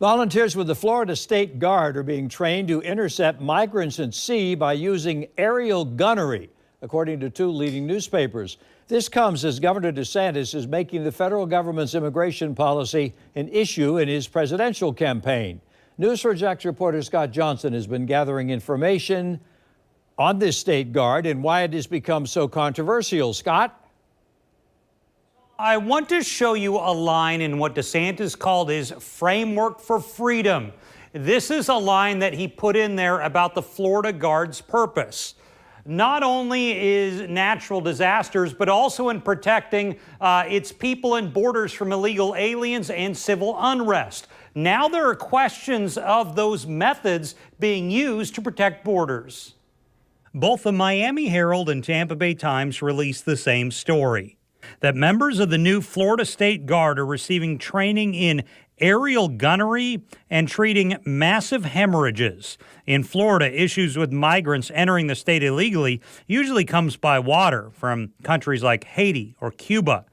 Volunteers with the Florida State Guard are being trained to intercept migrants at sea by using aerial gunnery, according to two leading newspapers. This comes as Governor DeSantis is making the federal government's immigration policy an issue in his presidential campaign. News4Jax reporter Scott Johnson has been gathering information on this state guard and why it has become so controversial. Scott? I want to show you a line in what DeSantis called his framework for freedom. This is a line that he put in there about the Florida Guard's purpose. Not only is natural disasters, but also in protecting its people and borders from illegal aliens and civil unrest. Now there are questions of those methods being used to protect borders. Both the Miami Herald and Tampa Bay Times released the same story, that members of the new Florida State Guard are receiving training in aerial gunnery and treating massive hemorrhages. In Florida, issues with migrants entering the state illegally usually comes by water from countries like Haiti or Cuba.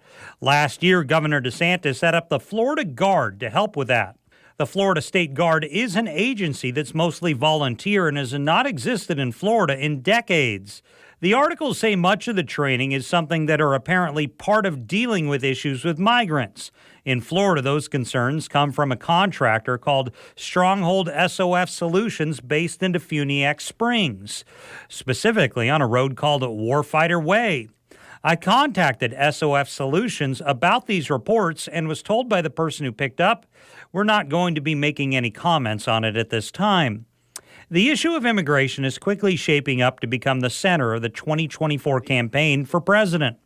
Last year, Governor DeSantis set up the Florida Guard to help with that. The Florida State Guard is an agency that's mostly volunteer and has not existed in Florida in decades. The articles say much of the training is something that are apparently part of dealing with issues with migrants. In Florida, those concerns come from a contractor called Stronghold SOF Solutions based in Defuniak Springs, specifically on a road called Warfighter Way. I contacted SOF Solutions about these reports and was told by the person who picked up, we're not going to be making any comments on it at this time. The issue of immigration is quickly shaping up to become the center of the 2024 campaign for president.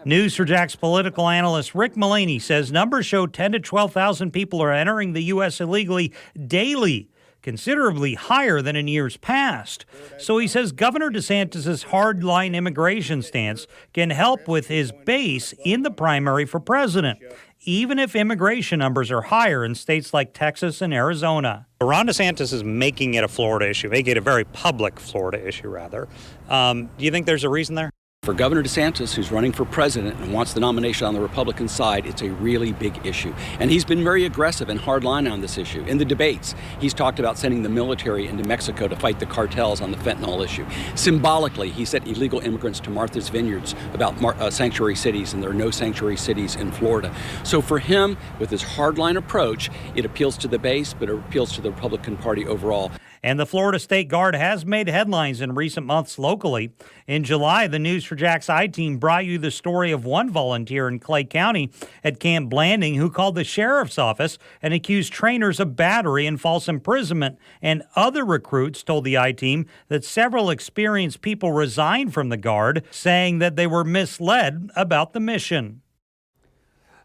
News4Jax political analyst Rick Mullaney says numbers show 10 to 12,000 people are entering the U.S. illegally daily, considerably higher than in years past. So he says Governor DeSantis' hardline immigration stance can help with his base in the primary for president, even if immigration numbers are higher in states like Texas and Arizona. Ron DeSantis is making it a Florida issue, making it a very public Florida issue, rather. Do you think there's a reason there? For Governor DeSantis, who's running for president and wants the nomination on the Republican side, it's a really big issue. And he's been very aggressive and hardline on this issue. In the debates, he's talked about sending the military into Mexico to fight the cartels on the fentanyl issue. Symbolically, he sent illegal immigrants to Martha's Vineyards about sanctuary cities, and there are no sanctuary cities in Florida. So for him, with his hardline approach, it appeals to the base, but it appeals to the Republican Party overall. And the Florida State Guard has made headlines in recent months locally. In July, the News4Jax I-Team brought you the story of one volunteer in Clay County at Camp Blanding who called the sheriff's office and accused trainers of battery and false imprisonment. And other recruits told the I-Team that several experienced people resigned from the Guard, saying that they were misled about the mission.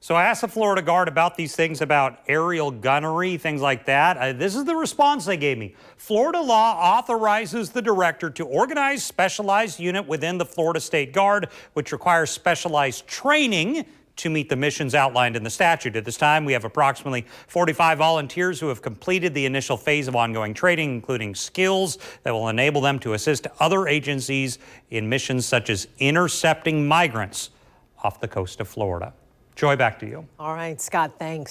So I asked the Florida Guard about these things about aerial gunnery, things like that. This is the response they gave me. Florida law authorizes the director to organize specialized unit within the Florida State Guard, which requires specialized training to meet the missions outlined in the statute. At this time, we have approximately 45 volunteers who have completed the initial phase of ongoing training, including skills that will enable them to assist other agencies in missions such as intercepting migrants off the coast of Florida. Joy, back to you. All right, Scott, thanks.